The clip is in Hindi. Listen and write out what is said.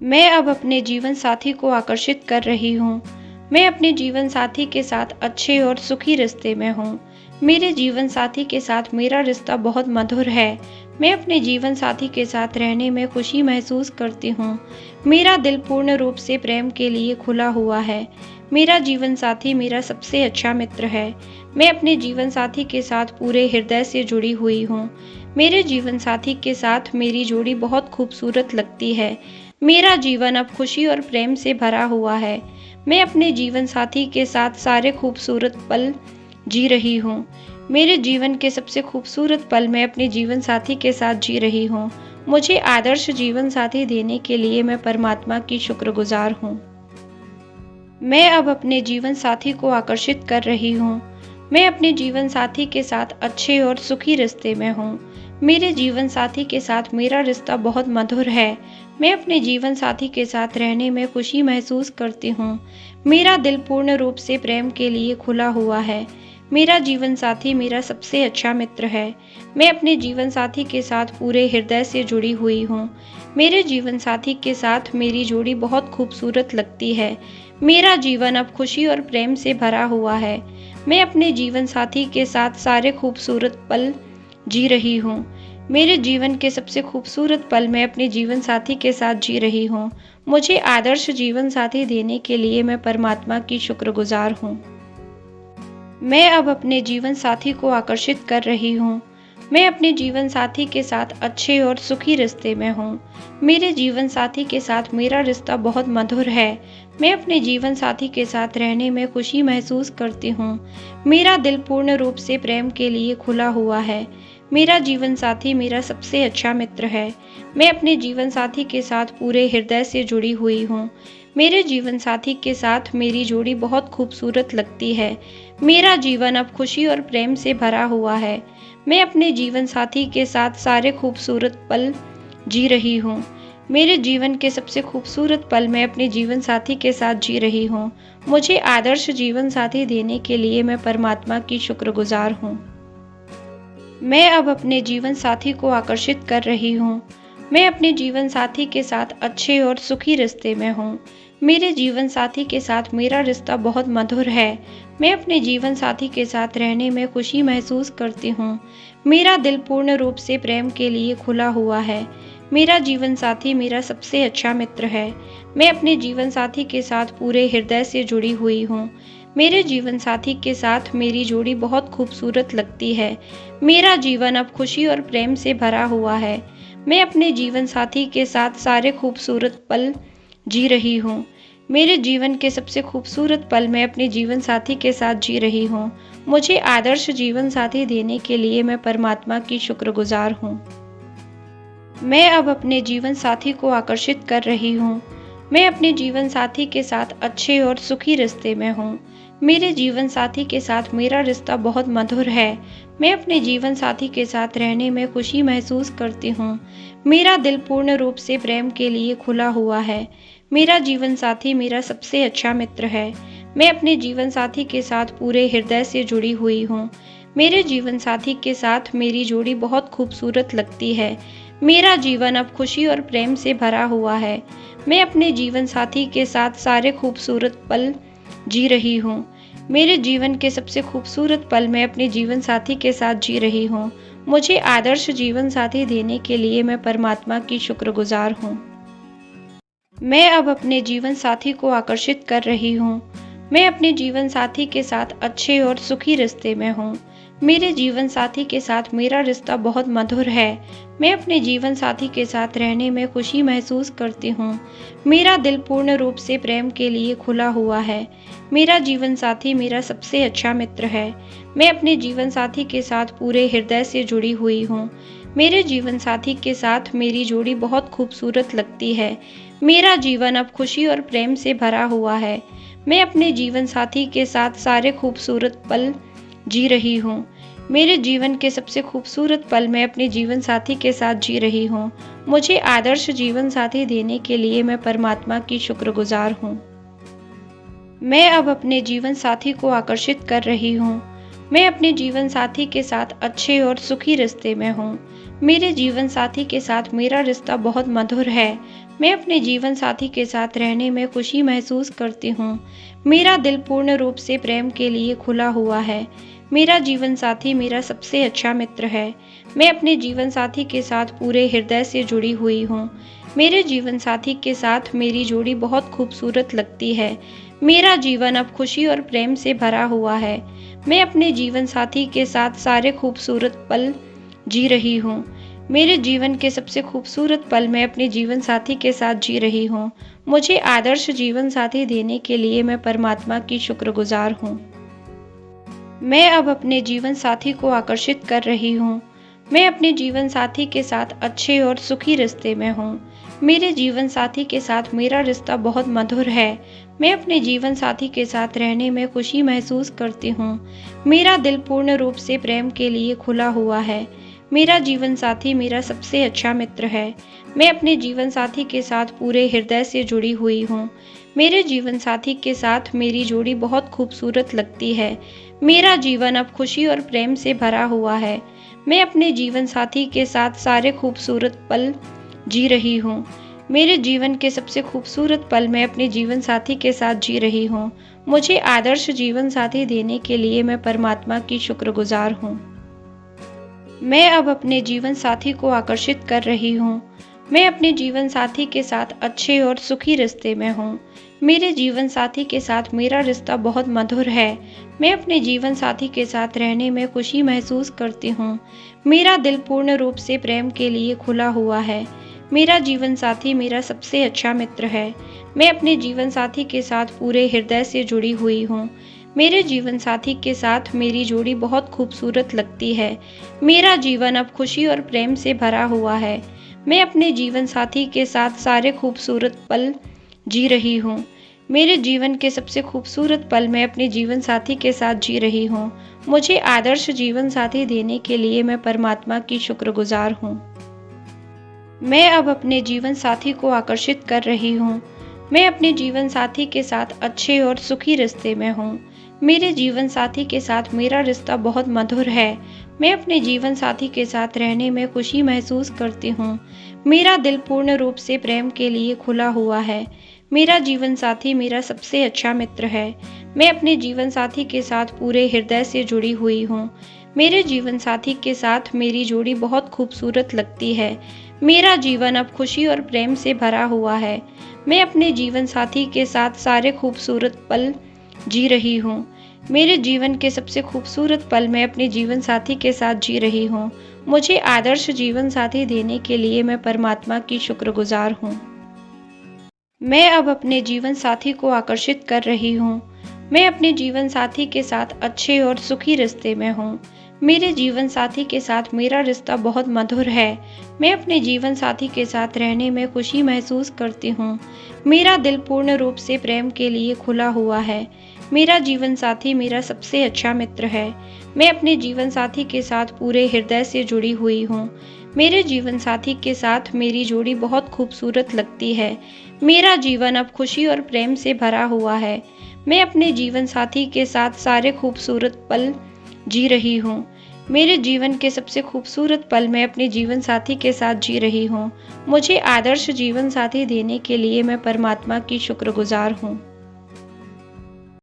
मैं अब अपने जीवन साथी को आकर्षित कर रही हूँ। मैं अपने जीवन साथी के साथ अच्छे और सुखी रिश्ते में हूँ। मेरे जीवन साथी के साथ मेरा रिश्ता बहुत मधुर है। मैं अपने जीवन साथी के साथ रहने में खुशी महसूस करती हूँ। मेरा दिल पूर्ण रूप से प्रेम के लिए खुला हुआ है। मेरा जीवन साथी मेरा सबसे अच्छा मित्र है। मैं अपने जीवन साथी के साथ पूरे हृदय से जुड़ी हुई हूँ। मेरे जीवन साथी के साथ मेरी जोड़ी बहुत खूबसूरत लगती है। मेरा जीवन अब खुशी और प्रेम से भरा हुआ है। मैं अपने जीवन साथी के साथ सारे खूबसूरत पल जी रही हूँ। मेरे जीवन के सबसे खूबसूरत पल मैं अपने जीवन साथी के साथ जी रही हूँ। मुझे आदर्श जीवन साथी देने के लिए मैं परमात्मा की शुक्रगुजार हूँ। मैं अब अपने जीवन साथी को आकर्षित कर रही हूँ। मैं अपने जीवन साथी के साथ अच्छे और सुखी रिश्ते में हूँ। मेरे जीवन साथी के साथ मेरा रिश्ता बहुत मधुर है। मैं अपने जीवन साथी के साथ रहने में खुशी महसूस करती हूँ। मेरा दिल पूर्ण रूप से प्रेम के लिए खुला हुआ है। मेरा जीवन साथी मेरा सबसे अच्छा मित्र है। मैं अपने जीवन साथी के साथ पूरे हृदय से जुड़ी हुई हूँ। मेरे जीवन साथी के साथ मेरी जोड़ी बहुत खूबसूरत लगती है। मेरा जीवन अब खुशी और प्रेम से भरा हुआ है। मैं अपने जीवन साथी के साथ सारे खूबसूरत पल जी रही हूँ। मेरे जीवन के सबसे खूबसूरत पल मैं अपने जीवन साथी के साथ जी रही हूँ। मुझे आदर्श जीवन साथी देने के लिए मैं परमात्मा की शुक्रगुजार हूँ। मैं अब अपने जीवन साथी को आकर्षित कर रही हूँ। मैं अपने जीवन साथी के साथ अच्छे और सुखी रिश्ते में हूँ। मेरे जीवन साथी के साथ मेरा रिश्ता बहुत मधुर है। मैं अपने जीवन साथी के साथ रहने में खुशी महसूस करती हूँ। मेरा दिल पूर्ण रूप से प्रेम के लिए खुला हुआ है। मेरा जीवन साथी मेरा सबसे अच्छा मित्र है। मैं अपने जीवन साथी के साथ पूरे हृदय से जुड़ी हुई हूँ। मेरे जीवन साथी के साथ मेरी जोड़ी बहुत खूबसूरत लगती है। मेरा जीवन अब खुशी और प्रेम से भरा हुआ है। मैं अपने जीवन साथी के साथ सारे खूबसूरत पल जी रही हूँ। मेरे जीवन के सबसे खूबसूरत पल मैं अपने जीवन साथी के साथ जी रही हूँ। मुझे आदर्श जीवन साथी देने के लिए मैं परमात्मा की शुक्रगुजार हूँ। मैं अब अपने जीवन साथी को आकर्षित कर रही हूँ। मैं अपने जीवन साथी के साथ अच्छे और सुखी रिश्ते में हूँ। मेरे जीवन साथी के साथ मेरा रिश्ता बहुत मधुर है। मैं अपने जीवन साथी के साथ रहने में खुशी महसूस करती हूँ। मेरा दिल पूर्ण रूप से प्रेम के लिए खुला हुआ है। मेरा जीवन साथी मेरा सबसे अच्छा मित्र है। मैं अपने जीवन साथी के साथ पूरे हृदय से जुड़ी हुई हूँ। मेरे जीवन साथी के साथ मेरी जोड़ी बहुत खूबसूरत लगती है। मेरा जीवन अब खुशी और प्रेम से भरा हुआ है। मैं अपने जीवन साथी के साथ सारे खूबसूरत पल जी रही हूँ। मेरे जीवन के सबसे खूबसूरत पल मैं अपने जीवन साथी के साथ जी रही हूँ। मुझे आदर्श जीवन साथी देने के लिए मैं परमात्मा की शुक्रगुजार हूँ। मैं अब अपने जीवन साथी को आकर्षित कर रही हूँ। मैं अपने जीवन साथी के साथ अच्छे और सुखी रिश्ते में हूँ। मेरे जीवन साथी के साथ मेरा रिश्ता बहुत मधुर है। मैं अपने जीवन साथी के साथ रहने में खुशी महसूस करती हूँ। मेरा दिल पूर्ण रूप से प्रेम के लिए खुला हुआ है। मेरा जीवन साथी मेरा सबसे अच्छा मित्र है। मैं अपने जीवन साथी के साथ पूरे हृदय से जुड़ी हुई हूँ। मेरे जीवन साथी के साथ मेरी जोड़ी बहुत खूबसूरत लगती है। मेरा जीवन अब खुशी और प्रेम से भरा हुआ है। मैं अपने जीवन साथी के साथ सारे खूबसूरत पल जी रही हूँ। मेरे जीवन के सबसे खूबसूरत पल मैं अपने जीवन साथी के साथ जी रही हूँ। मुझे आदर्श जीवन साथी देने के लिए मैं परमात्मा की शुक्रगुजार हूँ। मैं अब अपने जीवन साथी को आकर्षित कर रही हूँ। मैं अपने जीवन साथी के साथ अच्छे और सुखी रिश्ते में हूँ। मेरे जीवन साथी के साथ मेरा रिश्ता बहुत मधुर है। मैं अपने जीवन साथी के साथ रहने में खुशी महसूस करती हूँ। मेरा दिल पूर्ण रूप से प्रेम के लिए खुला हुआ है। मेरा जीवन साथी मेरा सबसे अच्छा मित्र है। मैं अपने जीवन साथी के साथ पूरे हृदय से जुड़ी हुई हूँ। मेरे जीवन साथी के साथ मेरी जोड़ी बहुत खूबसूरत लगती है। मेरा जीवन अब खुशी और प्रेम से भरा हुआ है। मैं अपने जीवन साथी के साथ सारे खूबसूरत पल जी रही हूँ। मेरे जीवन के सबसे खूबसूरत पल मैं अपने जीवन साथी के साथ जी रही हूँ। मुझे आदर्श जीवन साथी देने के लिए मैं परमात्मा की शुक्रगुजार हूँ। मैं अब अपने जीवन साथी को आकर्षित कर रही हूँ। मैं अपने जीवन साथी के साथ अच्छे और सुखी रिश्ते में हूँ। मेरे जीवन साथी के साथ मेरा रिश्ता बहुत मधुर है। मैं अपने जीवन साथी के साथ रहने में खुशी महसूस करती हूँ। मेरा दिल पूर्ण रूप से प्रेम के लिए खुला हुआ है। मेरा जीवन साथी मेरा सबसे अच्छा मित्र है। मैं अपने जीवन साथी के साथ पूरे हृदय से जुड़ी हुई हूँ। मेरे जीवन साथी के साथ मेरी जोड़ी बहुत खूबसूरत लगती है। मेरा जीवन अब खुशी और प्रेम से भरा हुआ है। मैं अपने जीवन साथी के साथ सारे खूबसूरत पल जी रही हूँ। मेरे जीवन के सबसे खूबसूरत पल मैं अपने जीवन साथी के साथ जी रही हूँ। मुझे आदर्श जीवन साथी देने के लिए मैं परमात्मा की शुक्रगुजार हूँ। मैं अब अपने जीवन साथी को आकर्षित कर रही हूँ। मैं अपने जीवन साथी के साथ अच्छे और सुखी रिश्ते में हूँ। मेरे जीवन साथी के साथ मेरा रिश्ता बहुत मधुर है। मैं अपने जीवन साथी के साथ रहने में खुशी महसूस करती हूँ। मेरा दिल पूर्ण रूप से प्रेम के लिए खुला हुआ है। मेरा जीवन साथी मेरा सबसे अच्छा मित्र है। मैं अपने जीवन साथी के साथ पूरे हृदय से जुड़ी हुई हूँ। मेरे जीवन साथी के साथ मेरी जोड़ी बहुत खूबसूरत लगती है। मेरा जीवन अब खुशी और प्रेम से भरा हुआ है। मैं अपने जीवन साथी के साथ सारे खूबसूरत पल जी रही हूँ। मेरे जीवन के सबसे खूबसूरत पल मैं अपने जीवन साथी के साथ जी रही हूँ। मुझे आदर्श जीवन साथी देने के लिए मैं परमात्मा की शुक्रगुजार हूँ। मैं अब अपने जीवन साथी को आकर्षित कर रही हूँ। मैं अपने जीवन साथी के साथ अच्छे और सुखी रिश्ते में हूँ। मेरे जीवन साथी के साथ मेरा रिश्ता बहुत मधुर है। मैं अपने जीवन साथी के साथ रहने में खुशी महसूस करती हूँ। मेरा दिल पूर्ण रूप से प्रेम के लिए खुला हुआ है। मेरा जीवन साथी मेरा सबसे अच्छा मित्र है। मैं अपने जीवन साथी के साथ पूरे हृदय से जुड़ी हुई हूँ। मेरे जीवन साथी के साथ मेरी जोड़ी बहुत खूबसूरत लगती है। मेरा जीवन अब खुशी और प्रेम से भरा हुआ है। मैं अपने जीवन साथी के साथ सारे खूबसूरत पल जी रही हूँ। मेरे जीवन के सबसे खूबसूरत पल मैं अपने जीवन साथी के साथ जी रही हूँ। मुझे आदर्श जीवन साथी देने के लिए मैं परमात्मा की शुक्रगुजार हूँ। मैं अब अपने जीवन साथी को आकर्षित कर रही हूँ। मैं अपने जीवन साथी के साथ अच्छे और सुखी रिश्ते में हूँ। मेरे जीवन साथी के साथ मेरा रिश्ता बहुत मधुर है। मैं अपने जीवन साथी के साथ रहने में खुशी महसूस करती हूँ। मेरा दिल पूर्ण रूप से प्रेम के लिए खुला हुआ है। मेरा जीवन साथी मेरा सबसे अच्छा मित्र है। मैं अपने जीवन साथी के साथ पूरे हृदय से जुड़ी हुई हूँ। मेरे जीवन साथी के साथ मेरी जोड़ी बहुत खूबसूरत लगती है। मेरा जीवन अब खुशी और प्रेम से भरा हुआ है। मैं अपने जीवन साथी के साथ सारे खूबसूरत पल जी रही हूँ। मेरे जीवन के सबसे खूबसूरत पल मैं अपने जीवन साथी के साथ जी रही हूँ। मुझे आदर्श जीवन साथी देने के लिए मैं परमात्मा की शुक्रगुजार हूँ। मैं अब अपने जीवन साथी को आकर्षित कर रही हूँ। मैं अपने जीवन साथी के साथ अच्छे और सुखी रिश्ते में हूँ। मेरे जीवन साथी के साथ मेरा रिश्ता बहुत मधुर है। मैं अपने जीवन साथी के साथ रहने में खुशी महसूस करती हूँ। मेरा दिल पूर्ण रूप से प्रेम के लिए खुला हुआ है। मेरा जीवन साथी मेरा सबसे अच्छा मित्र है। मैं अपने जीवन साथी के साथ पूरे हृदय से जुड़ी हुई हूँ। मेरे जीवन साथी के साथ मेरी जोड़ी बहुत खूबसूरत लगती है। मेरा जीवन अब खुशी और प्रेम से भरा हुआ है। मैं अपने जीवन साथी के साथ सारे खूबसूरत पल जी रही हूँ। मेरे जीवन के सबसे खूबसूरत पल मैं अपने जीवन साथी के साथ जी रही हूँ। मुझे आदर्श जीवन साथी देने के लिए मैं परमात्मा की शुक्रगुजार हूँ।